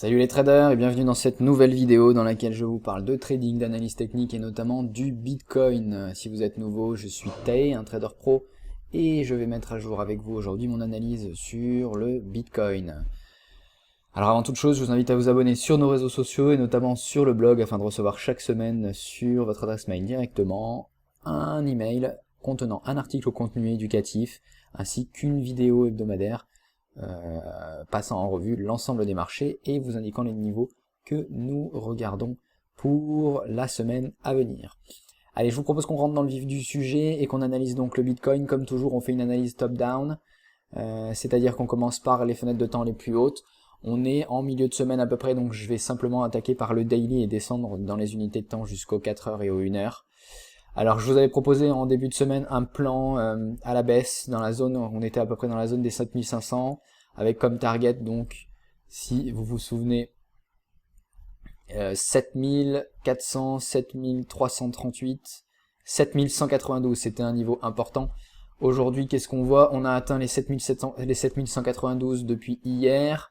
Salut les traders et bienvenue dans cette nouvelle vidéo dans laquelle je vous parle de trading, d'analyse technique et notamment du Bitcoin. Si vous êtes nouveau, je suis Tay, un trader pro, et je vais mettre à jour avec vous aujourd'hui mon analyse sur le Bitcoin. Alors avant toute chose, je vous invite à vous abonner sur nos réseaux sociaux et notamment sur le blog afin de recevoir chaque semaine sur votre adresse mail directement un email contenant un article au contenu éducatif ainsi qu'une vidéo hebdomadaire passant en revue l'ensemble des marchés et vous indiquant les niveaux que nous regardons pour la semaine à venir. Allez, je vous propose qu'on rentre dans le vif du sujet et qu'on analyse donc le Bitcoin. Comme toujours, on fait une analyse top-down, c'est-à-dire qu'on commence par les fenêtres de temps les plus hautes. On est en milieu de semaine à peu près, donc je vais simplement attaquer par le daily et descendre dans les unités de temps jusqu'aux 4 heures et aux 1 heure. Alors je vous avais proposé en début de semaine un plan à la baisse dans la zone, on était à peu près dans la zone des 7500 avec comme target donc, si vous vous souvenez, 7400, 7338, 7192, c'était un niveau important. Aujourd'hui qu'est-ce qu'on voit? On a atteint les 7700, les 7192 depuis hier.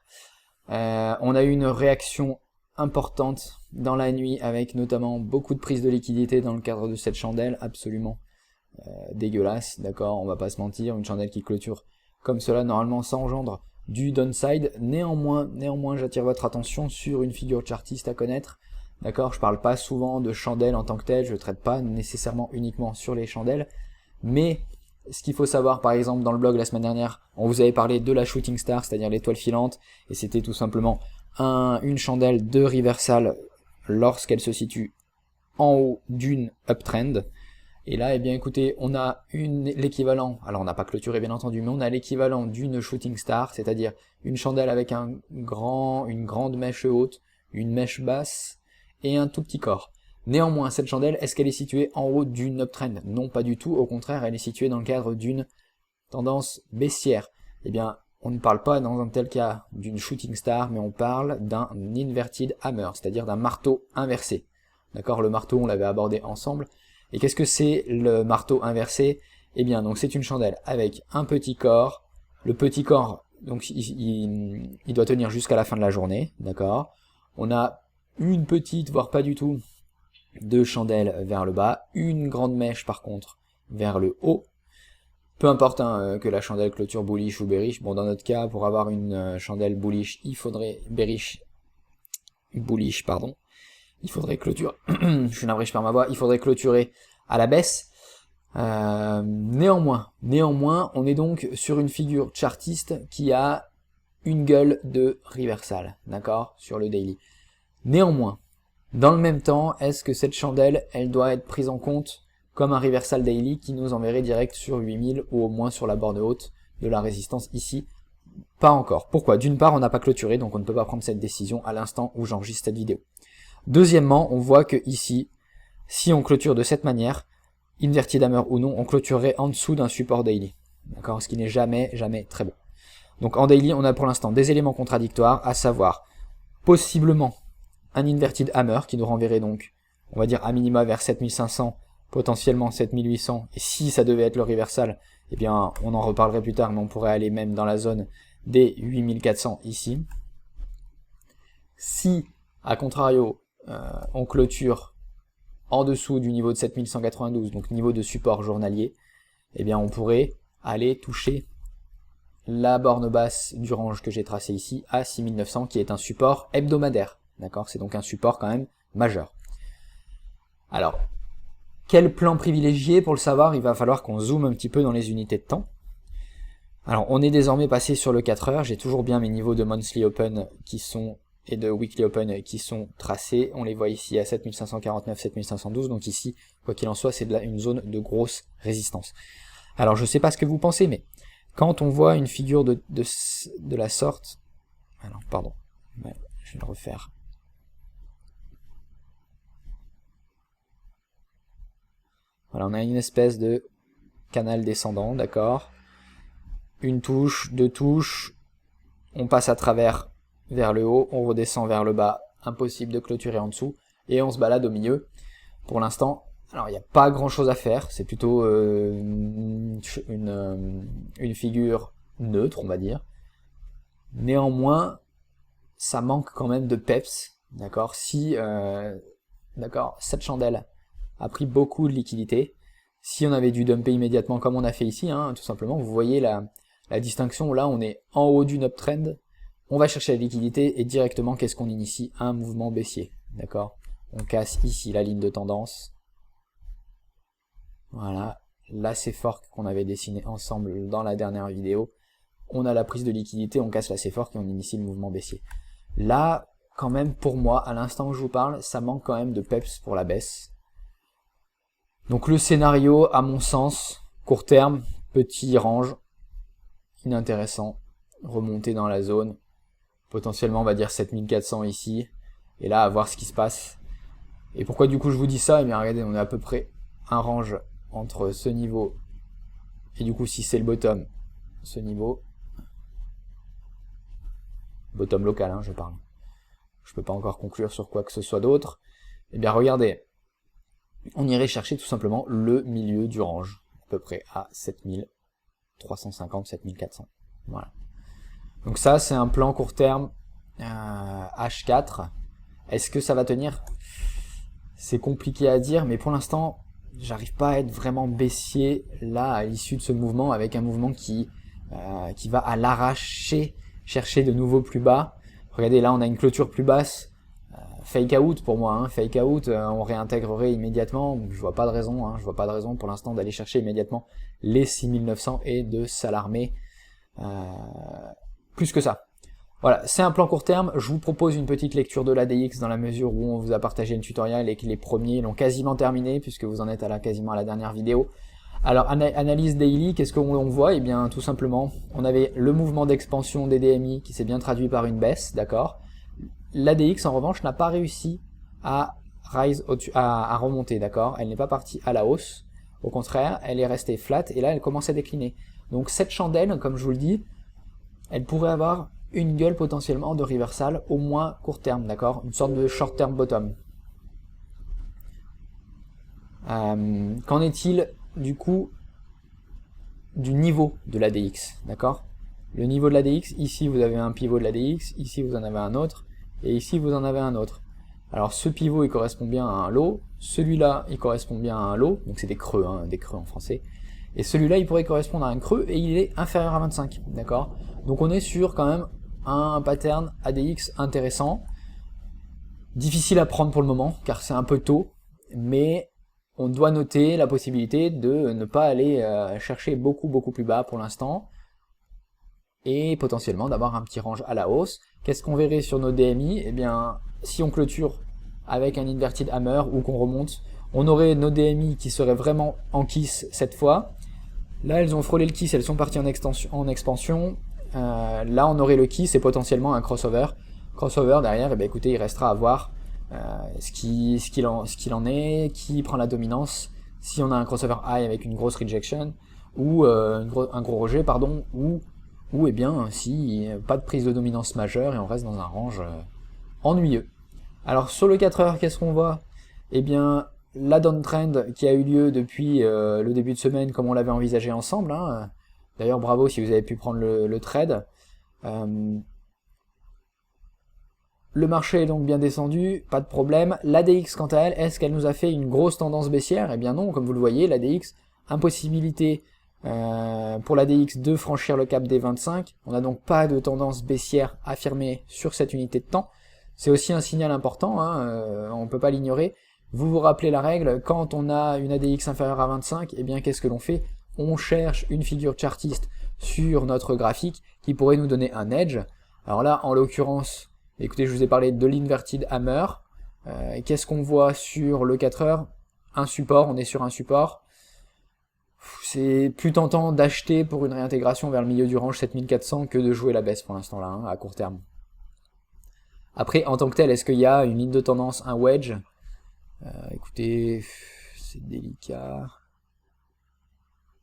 On a eu une réaction importante dans la nuit avec notamment beaucoup de prises de liquidité dans le cadre de cette chandelle absolument dégueulasse, d'accord, on va pas se mentir, une chandelle qui clôture comme cela normalement ça engendre du downside. Néanmoins j'attire votre attention sur une figure chartiste à connaître, d'accord, je parle pas souvent de chandelle en tant que telle, je traite pas nécessairement uniquement sur les chandelles, mais ce qu'il faut savoir, par exemple, dans le blog la semaine dernière, on vous avait parlé de la shooting star, c'est-à-dire l'étoile filante, et c'était tout simplement une chandelle de reversal lorsqu'elle se situe en haut d'une uptrend. Et là, eh bien écoutez, on a l'équivalent, alors on n'a pas clôturé bien entendu, mais on a l'équivalent d'une shooting star, c'est-à-dire une chandelle avec une grande mèche haute, une mèche basse et un tout petit corps. Néanmoins, cette chandelle, est-ce qu'elle est située en haut d'une uptrend? Non, pas du tout, au contraire, elle est située dans le cadre d'une tendance baissière. Eh bien, on ne parle pas dans un tel cas d'une shooting star, mais on parle d'un inverted hammer, c'est-à-dire d'un marteau inversé. D'accord, le marteau, on l'avait abordé ensemble. Et qu'est-ce que c'est le marteau inversé? Eh bien, donc c'est une chandelle avec un petit corps. Le petit corps, donc il doit tenir jusqu'à la fin de la journée, d'accord. On a une petite, voire pas du tout, de chandelles vers le bas, une grande mèche par contre vers le haut. Peu importe hein, que la chandelle clôture bullish ou bearish, bon dans notre cas pour avoir une chandelle bullish, il faudrait bullish pardon, il faudrait clôturer, je suis navré je perds ma voix, il faudrait clôturer à la baisse. Néanmoins, on est donc sur une figure chartiste qui a une gueule de reversal, d'accord, sur le daily. Néanmoins, dans le même temps, est-ce que cette chandelle, elle doit être prise en compte comme un reversal daily qui nous enverrait direct sur 8000 ou au moins sur la borne haute de la résistance ici? Pas encore. Pourquoi? D'une part, on n'a pas clôturé, donc on ne peut pas prendre cette décision à l'instant où j'enregistre cette vidéo. Deuxièmement, on voit que ici, si on clôture de cette manière, inverted hammer ou non, on clôturerait en dessous d'un support daily. D'accord? Ce qui n'est jamais très bon. Donc en daily, on a pour l'instant des éléments contradictoires, à savoir possiblement un inverted hammer qui nous renverrait donc, on va dire à minima vers 7500, potentiellement 7800, et si ça devait être le reversal, eh bien on en reparlerait plus tard, mais on pourrait aller même dans la zone des 8400 ici. Si, à contrario, on clôture en dessous du niveau de 7192, donc niveau de support journalier, eh bien on pourrait aller toucher la borne basse du range que j'ai tracé ici à 6900, qui est un support hebdomadaire. D'accord, c'est donc un support quand même majeur. Alors, quel plan privilégier? Pour le savoir, il va falloir qu'on zoome un petit peu dans les unités de temps. Alors, on est désormais passé sur le 4 heures. J'ai toujours bien mes niveaux de monthly open qui sont et de weekly open qui sont tracés. On les voit ici à 7549, 7512. Donc ici, quoi qu'il en soit, c'est une zone de grosse résistance. Alors, je ne sais pas ce que vous pensez, mais quand on voit une figure de la sorte... Alors, pardon, je vais le refaire. Voilà, on a une espèce de canal descendant, d'accord. Une touche, deux touches, on passe à travers vers le haut, on redescend vers le bas, impossible de clôturer en dessous, et on se balade au milieu. Pour l'instant, alors il n'y a pas grand chose à faire, c'est plutôt une figure neutre, on va dire. Néanmoins, ça manque quand même de peps, d'accord. Si, d'accord, cette chandelle a pris beaucoup de liquidité, si on avait dû dumper immédiatement comme on a fait ici, hein, tout simplement, vous voyez la distinction, là on est en haut d'une uptrend, on va chercher la liquidité et directement qu'est-ce qu'on initie? Un mouvement baissier, d'accord. On casse ici la ligne de tendance, voilà, là c'est fork qu'on avait dessiné ensemble dans la dernière vidéo, on a la prise de liquidité, on casse la fork et on initie le mouvement baissier. Là, quand même, pour moi, à l'instant où je vous parle, ça manque quand même de peps pour la baisse. Donc le scénario, à mon sens, court terme, petit range, inintéressant, remonter dans la zone, potentiellement on va dire 7400 ici, et là à voir ce qui se passe. Et pourquoi du coup je vous dis ça? Eh bien regardez, on est à peu près un range entre ce niveau, et du coup si c'est le bottom, ce niveau, bottom local hein, je parle, je peux pas encore conclure sur quoi que ce soit d'autre, et bien regardez, on irait chercher tout simplement le milieu du range, à peu près à 7350, 7400. Voilà. Donc ça, c'est un plan court terme H4. Est-ce que ça va tenir? C'est compliqué à dire, mais pour l'instant, j'arrive pas à être vraiment baissier là à l'issue de ce mouvement, avec un mouvement qui va à l'arraché chercher de nouveau plus bas. Regardez, là on a une clôture plus basse. Fake out pour moi, hein. Fake out, on réintégrerait immédiatement, je vois pas de raison, hein. Je vois pas de raison pour l'instant d'aller chercher immédiatement les 6900 et de s'alarmer plus que ça. Voilà, c'est un plan court terme, je vous propose une petite lecture de l'ADX dans la mesure où on vous a partagé le tutoriel et que les premiers l'ont quasiment terminé, puisque vous en êtes quasiment à la dernière vidéo. Alors, analyse daily, qu'est-ce qu'on voit? Eh bien, tout simplement, on avait le mouvement d'expansion des DMI qui s'est bien traduit par une baisse, d'accord. L'ADX en revanche n'a pas réussi à remonter, d'accord. Elle n'est pas partie à la hausse, au contraire, elle est restée flat et là elle commence à décliner. Donc cette chandelle, comme je vous le dis, elle pourrait avoir une gueule potentiellement de reversal, au moins court terme, d'accord, une sorte de short term bottom. Qu'en est-il du coup du niveau de l'ADX, d'accord? Le niveau de l'ADX, ici vous avez un pivot de l'ADX, ici vous en avez un autre, et ici vous en avez un autre. Alors ce pivot il correspond bien à un low, celui-là il correspond bien à un low, donc c'est des creux en français, et celui-là il pourrait correspondre à un creux et il est inférieur à 25, d'accord. Donc on est sur quand même un pattern ADX intéressant, difficile à prendre pour le moment car c'est un peu tôt, mais on doit noter la possibilité de ne pas aller chercher beaucoup plus bas pour l'instant, et potentiellement d'avoir un petit range à la hausse. Qu'est-ce qu'on verrait sur nos DMI? Eh bien, si on clôture avec un inverted hammer ou qu'on remonte, on aurait nos DMI qui seraient vraiment en kiss cette fois. Là, elles ont frôlé le kiss, elles sont parties en expansion. Là, on aurait le kiss et potentiellement un crossover. Crossover derrière, eh bien, écoutez, il restera à voir ce qu'il en est, qui prend la dominance, si on a un crossover high avec une grosse rejection, ou un gros rejet, pardon, ou eh bien si pas de prise de dominance majeure et on reste dans un range ennuyeux. Alors sur le 4 heures, qu'est-ce qu'on voit? Eh bien la downtrend qui a eu lieu depuis le début de semaine comme on l'avait envisagé ensemble, hein. D'ailleurs bravo si vous avez pu prendre le trade. Le marché est donc bien descendu, pas de problème. L'ADX quant à elle, est-ce qu'elle nous a fait une grosse tendance baissière? Eh bien non, comme vous le voyez, l'ADX, impossibilité pour l'ADX de franchir le cap des 25, on n'a donc pas de tendance baissière affirmée sur cette unité de temps. C'est aussi un signal important, hein, on ne peut pas l'ignorer. Vous vous rappelez la règle, quand on a une ADX inférieure à 25, eh bien qu'est-ce que l'on fait? On cherche une figure chartiste sur notre graphique qui pourrait nous donner un edge. Alors là, en l'occurrence, écoutez, je vous ai parlé de l'inverted hammer. Qu'est-ce qu'on voit sur le 4 heures? Un support, on est sur un support. C'est plus tentant d'acheter pour une réintégration vers le milieu du range 7400 que de jouer la baisse pour l'instant là, hein, à court terme. Après, en tant que tel, est-ce qu'il y a une ligne de tendance, un wedge? Écoutez, c'est délicat.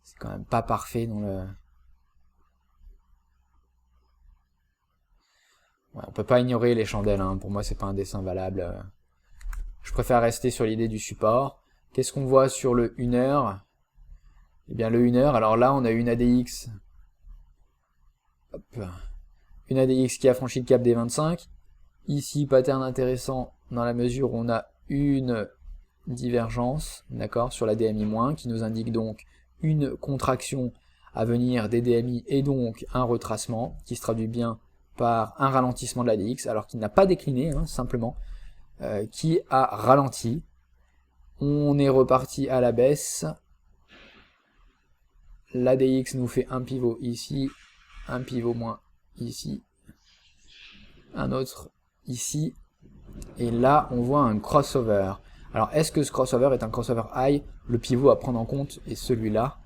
C'est quand même pas parfait dans le... Ouais, on peut pas ignorer les chandelles, hein. Pour moi c'est pas un dessin valable. Je préfère rester sur l'idée du support. Qu'est-ce qu'on voit sur le 1 heure? Eh bien le 1 heure, alors là on a une ADX. Hop. Une ADX qui a franchi le cap des 25. Ici, pattern intéressant dans la mesure où on a une divergence, d'accord, sur la DMI-, qui nous indique donc une contraction à venir des DMI et donc un retracement qui se traduit bien par un ralentissement de la DX alors qu'il n'a pas décliné, hein, simplement, qui a ralenti. On est reparti à la baisse. La DX nous fait un pivot ici, un pivot moins ici, un autre ici, et là on voit un crossover. Alors est-ce que ce crossover est un crossover high? Le pivot à prendre en compte est celui-là.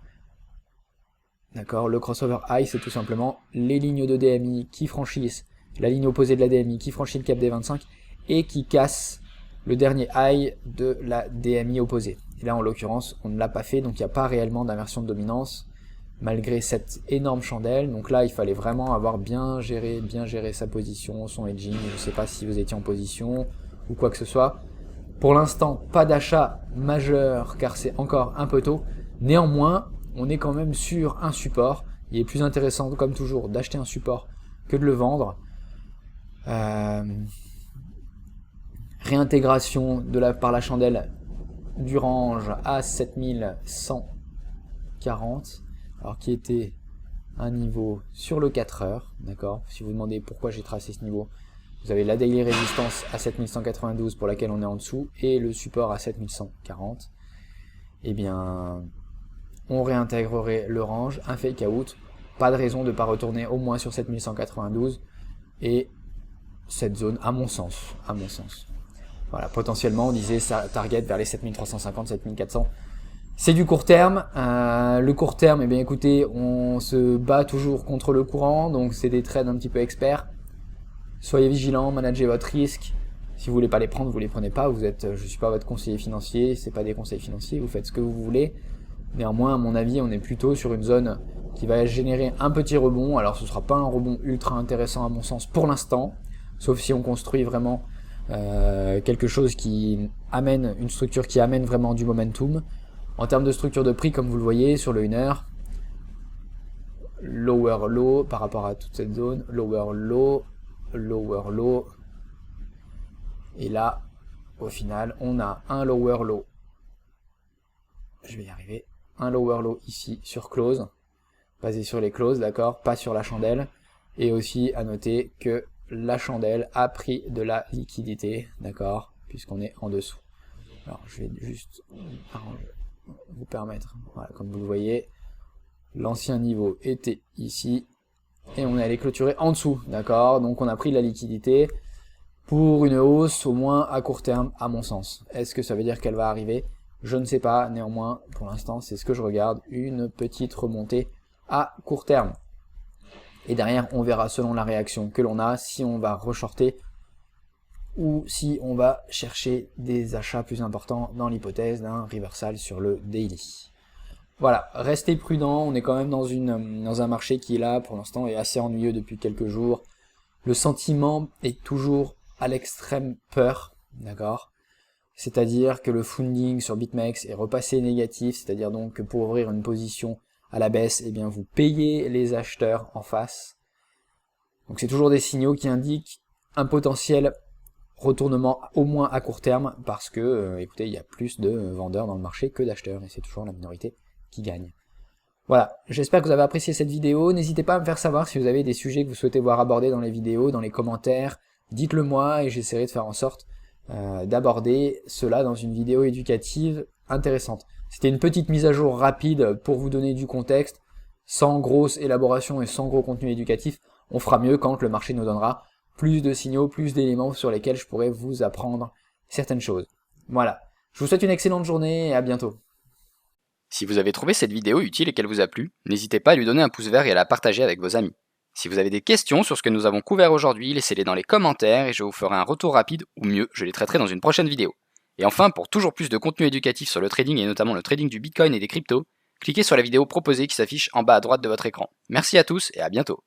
D'accord, le crossover high c'est tout simplement les lignes de DMI qui franchissent la ligne opposée de la DMI, qui franchit le cap des 25 et qui casse le dernier high de la DMI opposée. Et là en l'occurrence on ne l'a pas fait, donc il n'y a pas réellement d'inversion de dominance malgré cette énorme chandelle. Donc là il fallait vraiment avoir bien géré sa position, son hedging. Je ne sais pas si vous étiez en position ou quoi que ce soit. Pour l'instant pas d'achat majeur car c'est encore un peu tôt. Néanmoins on est quand même sur un support. Il est plus intéressant comme toujours d'acheter un support que de le vendre. Réintégration par la chandelle du range à 7140, alors qui était un niveau sur le 4 heures, d'accord. Si vous vous demandez pourquoi j'ai tracé ce niveau, vous avez la daily résistance à 7192 pour laquelle on est en dessous et le support à 7140. Eh bien, on réintégrerait le range, un fake out, pas de raison de ne pas retourner au moins sur 7192 et cette zone à mon sens. Voilà, potentiellement on disait ça target vers les 7350, 7400. C'est du court terme. Le court terme, eh bien écoutez, on se bat toujours contre le courant, donc c'est des trades un petit peu experts. Soyez vigilants, managez votre risque. Si vous voulez pas les prendre, vous les prenez pas. Je suis pas votre conseiller financier, c'est pas des conseils financiers, vous faites ce que vous voulez. Néanmoins, à mon avis, on est plutôt sur une zone qui va générer un petit rebond. Alors ce sera pas un rebond ultra intéressant à mon sens pour l'instant, sauf si on construit vraiment quelque chose qui amène, une structure qui amène vraiment du momentum. En termes de structure de prix, comme vous le voyez sur le 1 heure, lower low par rapport à toute cette zone, lower low, et là, au final, on a un lower low. Je vais y arriver. Un lower low ici sur close, basé sur les closes, d'accord, pas sur la chandelle. Et aussi à noter que la chandelle a pris de la liquidité, d'accord, puisqu'on est en dessous. Alors je vais juste vous permettre, voilà, comme vous le voyez, l'ancien niveau était ici et on est allé clôturer en dessous, d'accord. Donc on a pris de la liquidité pour une hausse au moins à court terme à mon sens. Est-ce que ça veut dire qu'elle va arriver? Je ne sais pas, néanmoins pour l'instant c'est ce que je regarde, une petite remontée à court terme. Et derrière on verra selon la réaction que l'on a si on va reshorter ou si on va chercher des achats plus importants dans l'hypothèse d'un reversal sur le daily. Voilà, restez prudent, on est quand même dans un marché qui est là pour l'instant est assez ennuyeux depuis quelques jours. Le sentiment est toujours à l'extrême peur, d'accord. C'est-à-dire que le funding sur BitMEX est repassé négatif, c'est-à-dire donc que pour ouvrir une position à la baisse, eh bien vous payez les acheteurs en face. Donc c'est toujours des signaux qui indiquent un potentiel retournement au moins à court terme parce que, écoutez, il y a plus de vendeurs dans le marché que d'acheteurs et c'est toujours la minorité qui gagne. Voilà, j'espère que vous avez apprécié cette vidéo. N'hésitez pas à me faire savoir si vous avez des sujets que vous souhaitez voir abordés dans les vidéos, dans les commentaires. Dites-le moi et j'essaierai de faire en sorte d'aborder cela dans une vidéo éducative intéressante. C'était une petite mise à jour rapide pour vous donner du contexte, sans grosse élaboration et sans gros contenu éducatif. On fera mieux quand le marché nous donnera plus de signaux, plus d'éléments sur lesquels je pourrais vous apprendre certaines choses. Voilà, je vous souhaite une excellente journée et à bientôt. Si vous avez trouvé cette vidéo utile et qu'elle vous a plu, n'hésitez pas à lui donner un pouce vert et à la partager avec vos amis. Si vous avez des questions sur ce que nous avons couvert aujourd'hui, laissez-les dans les commentaires et je vous ferai un retour rapide, ou mieux, je les traiterai dans une prochaine vidéo. Et enfin, pour toujours plus de contenu éducatif sur le trading et notamment le trading du Bitcoin et des cryptos, cliquez sur la vidéo proposée qui s'affiche en bas à droite de votre écran. Merci à tous et à bientôt.